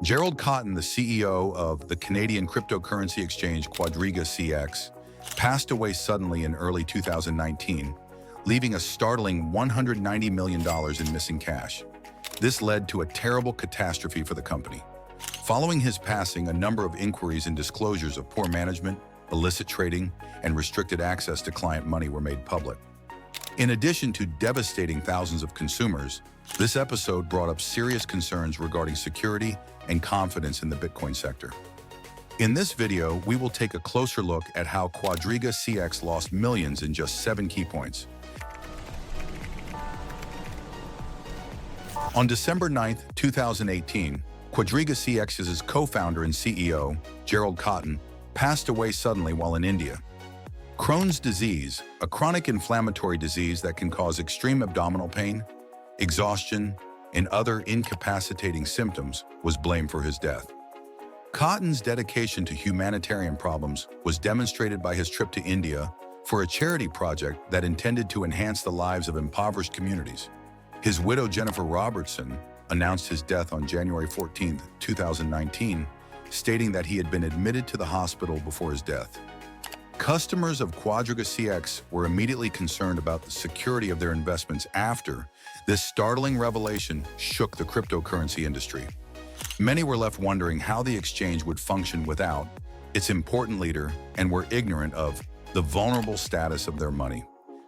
Gerald Cotten, the CEO of the Canadian cryptocurrency exchange QuadrigaCX, passed away suddenly in early 2019, leaving a startling $190 million in missing cash. This led to a terrible catastrophe for the company. Following his passing, a number of inquiries and disclosures of poor management, illicit trading, and restricted access to client money were made public. In addition to devastating thousands of consumers, this episode brought up serious concerns regarding security and confidence in the Bitcoin sector. In this video, we will take a closer look at how QuadrigaCX lost millions in just 7 key points. On December 9, 2018, QuadrigaCX's co-founder and CEO, Gerald Cotten, passed away suddenly while in India. Crohn's disease, a chronic inflammatory disease that can cause extreme abdominal pain, exhaustion, and other incapacitating symptoms, was blamed for his death. Cotten's dedication to humanitarian problems was demonstrated by his trip to India for a charity project that intended to enhance the lives of impoverished communities. His widow, Jennifer Robertson, announced his death on January 14, 2019, stating that he had been admitted to the hospital before his death. Customers of QuadrigaCX were immediately concerned about the security of their investments after this startling revelation shook the cryptocurrency industry. Many were left wondering how the exchange would function without its important leader and were ignorant of the vulnerable status of their money.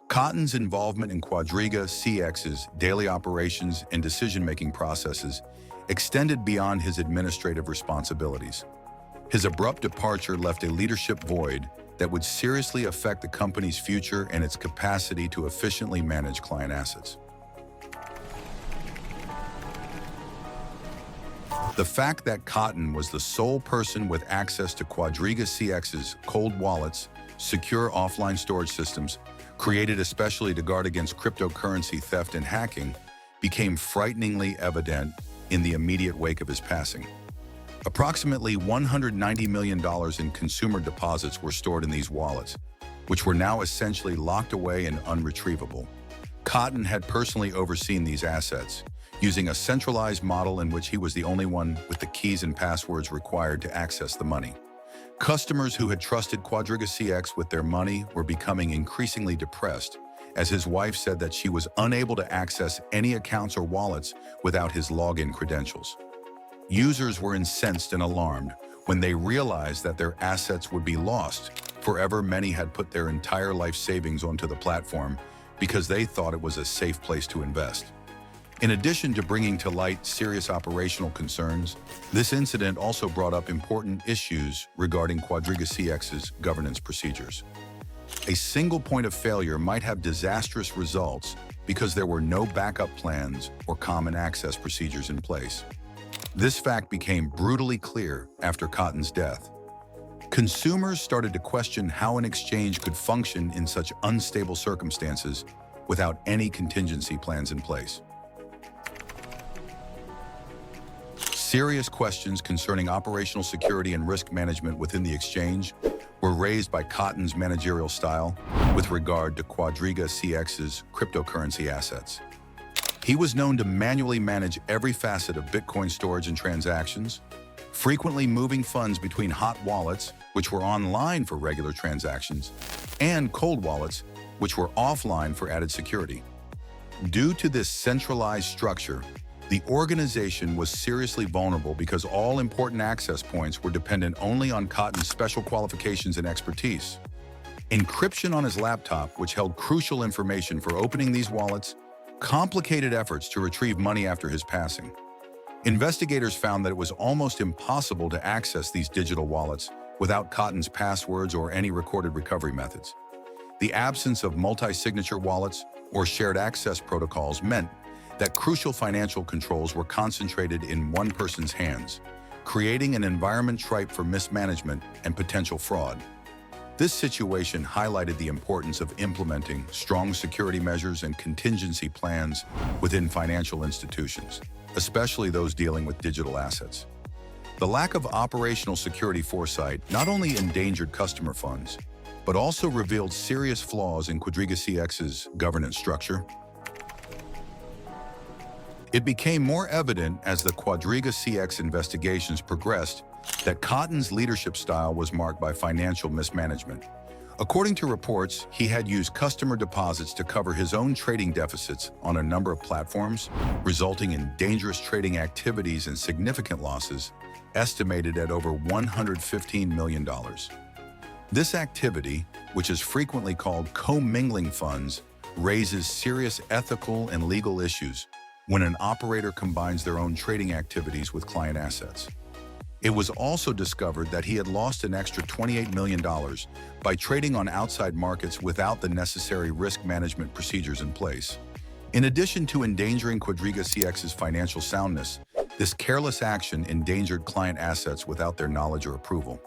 Cotten's involvement in QuadrigaCX's daily operations and decision-making processes extended beyond his administrative responsibilities. His abrupt departure left a leadership void that would seriously affect the company's future and its capacity to efficiently manage client assets. The fact that Cotten was the sole person with access to QuadrigaCX's cold wallets, secure offline storage systems, created especially to guard against cryptocurrency theft and hacking, became frighteningly evident in the immediate wake of his passing. Approximately $190 million in consumer deposits were stored in these wallets, which were now essentially locked away and unretrievable. Cotten had personally overseen these assets, using a centralized model in which he was the only one with the keys and passwords required to access the money. Customers who had trusted QuadrigaCX with their money were becoming increasingly depressed, as his wife said that she was unable to access any accounts or wallets without his login credentials. Users were incensed and alarmed when they realized that their assets would be lost forever. Many had put their entire life savings onto the platform because they thought it was a safe place to invest. In addition to bringing to light serious operational concerns, this incident also brought up important issues regarding QuadrigaCX's governance procedures. A single point of failure might have disastrous results because there were no backup plans or common access procedures in place. This fact became brutally clear after Cotten's death. Consumers started to question how an exchange could function in such unstable circumstances without any contingency plans in place. Serious questions concerning operational security and risk management within the exchange were raised by Cotten's managerial style with regard to QuadrigaCX's cryptocurrency assets. He was known to manually manage every facet of Bitcoin storage and transactions, frequently moving funds between hot wallets, which were online for regular transactions, and cold wallets, which were offline for added security. Due to this centralized structure, the organization was seriously vulnerable because all important access points were dependent only on Cotten's special qualifications and expertise. Encryption on his laptop, which held crucial information for opening these wallets, complicated efforts to retrieve money after his passing. Investigators found that it was almost impossible to access these digital wallets without Cotten's passwords or any recorded recovery methods. The absence of multi-signature wallets or shared access protocols meant that crucial financial controls were concentrated in one person's hands, creating an environment ripe for mismanagement and potential fraud. This situation highlighted the importance of implementing strong security measures and contingency plans within financial institutions, especially those dealing with digital assets. The lack of operational security foresight not only endangered customer funds, but also revealed serious flaws in QuadrigaCX's governance structure. It became more evident as the QuadrigaCX investigations progressed that Cotten's leadership style was marked by financial mismanagement. According to reports, he had used customer deposits to cover his own trading deficits on a number of platforms, resulting in dangerous trading activities and significant losses, estimated at over $115 million. This activity, which is frequently called commingling funds, raises serious ethical and legal issues when an operator combines their own trading activities with client assets. It was also discovered that he had lost an extra $28 million by trading on outside markets without the necessary risk management procedures in place. In addition to endangering QuadrigaCX's financial soundness, this careless action endangered client assets without their knowledge or approval.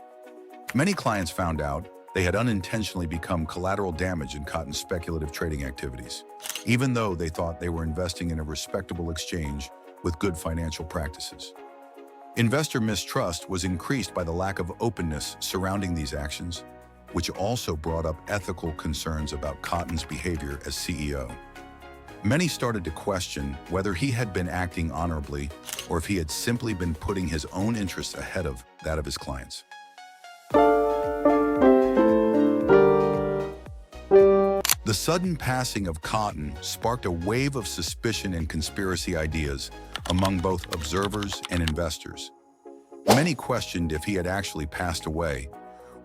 Many clients found out they had unintentionally become collateral damage in Cotten's speculative trading activities, even though they thought they were investing in a respectable exchange with good financial practices. Investor mistrust was increased by the lack of openness surrounding these actions, which also brought up ethical concerns about Cotten's behavior as CEO. Many started to question whether he had been acting honorably or if he had simply been putting his own interests ahead of that of his clients. The sudden passing of Cotten sparked a wave of suspicion and conspiracy ideas among both observers and investors. Many questioned if he had actually passed away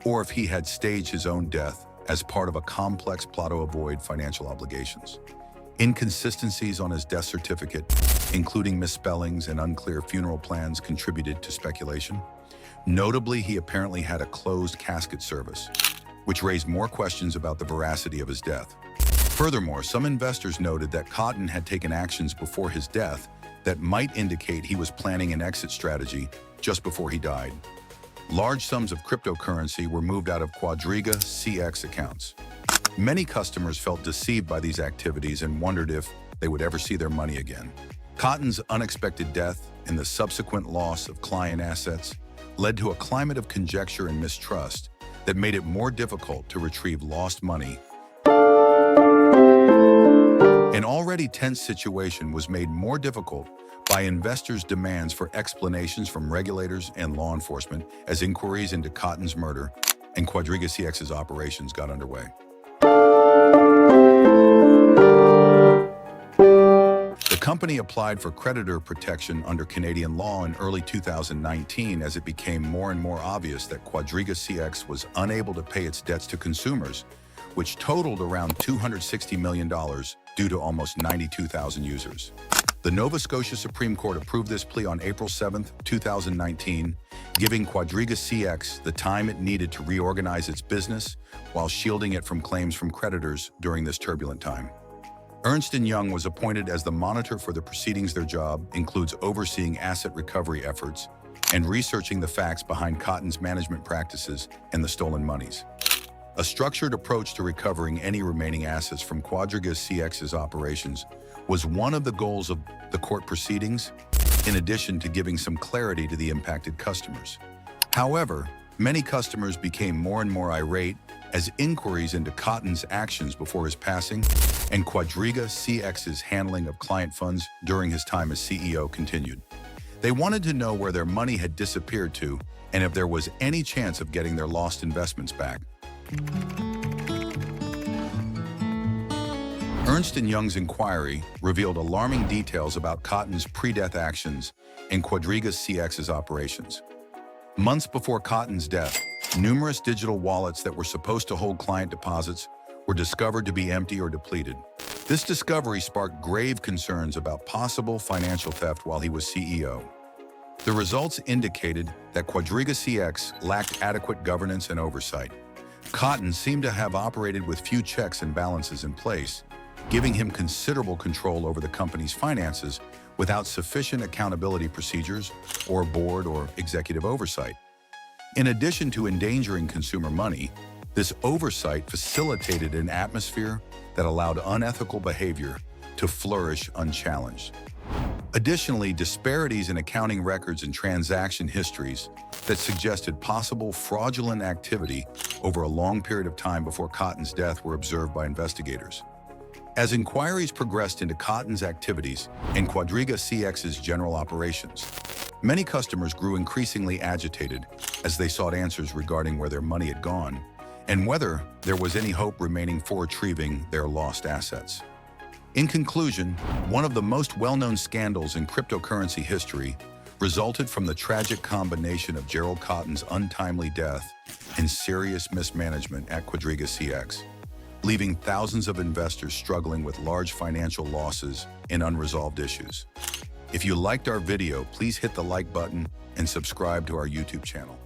or if he had staged his own death as part of a complex plot to avoid financial obligations. Inconsistencies on his death certificate, including misspellings and unclear funeral plans, contributed to speculation. Notably, he apparently had a closed casket service, which raised more questions about the veracity of his death. Furthermore, some investors noted that Cotten had taken actions before his death that might indicate he was planning an exit strategy just before he died. Large sums of cryptocurrency were moved out of QuadrigaCX accounts. Many customers felt deceived by these activities and wondered if they would ever see their money again. Cotten's unexpected death and the subsequent loss of client assets led to a climate of conjecture and mistrust that made it more difficult to retrieve lost money. An already tense situation was made more difficult by investors' demands for explanations from regulators and law enforcement as inquiries into Cotten's murder and QuadrigaCX's operations got underway. The company applied for creditor protection under Canadian law in early 2019 as it became more and more obvious that QuadrigaCX was unable to pay its debts to consumers, which totaled around $260 million due to almost 92,000 users. The Nova Scotia Supreme Court approved this plea on April 7, 2019, giving QuadrigaCX the time it needed to reorganize its business while shielding it from claims from creditors during this turbulent time. Ernst & Young was appointed as the monitor for the proceedings. Their job includes overseeing asset recovery efforts and researching the facts behind Cotten's management practices and the stolen monies. A structured approach to recovering any remaining assets from QuadrigaCX's operations was one of the goals of the court proceedings, in addition to giving some clarity to the impacted customers. However, many customers became more and more irate as inquiries into Cotten's actions before his passing and QuadrigaCX's handling of client funds during his time as CEO continued. They wanted to know where their money had disappeared to and if there was any chance of getting their lost investments back. Ernst & Young's inquiry revealed alarming details about Cotten's pre-death actions and QuadrigaCX's operations. Months before Cotten's death, numerous digital wallets that were supposed to hold client deposits were discovered to be empty or depleted. This discovery sparked grave concerns about possible financial theft while he was CEO. The results indicated that QuadrigaCX lacked adequate governance and oversight. Cotten seemed to have operated with few checks and balances in place, giving him considerable control over the company's finances without sufficient accountability procedures or board or executive oversight. In addition to endangering consumer money, this oversight facilitated an atmosphere that allowed unethical behavior to flourish unchallenged. Additionally, disparities in accounting records and transaction histories that suggested possible fraudulent activity over a long period of time before Cotten's death were observed by investigators. As inquiries progressed into Cotten's activities and QuadrigaCX's general operations, many customers grew increasingly agitated as they sought answers regarding where their money had gone and whether there was any hope remaining for retrieving their lost assets. In conclusion, one of the most well-known scandals in cryptocurrency history resulted from the tragic combination of Gerald Cotten's untimely death and serious mismanagement at QuadrigaCX, leaving thousands of investors struggling with large financial losses and unresolved issues. If you liked our video, please hit the like button and subscribe to our YouTube channel.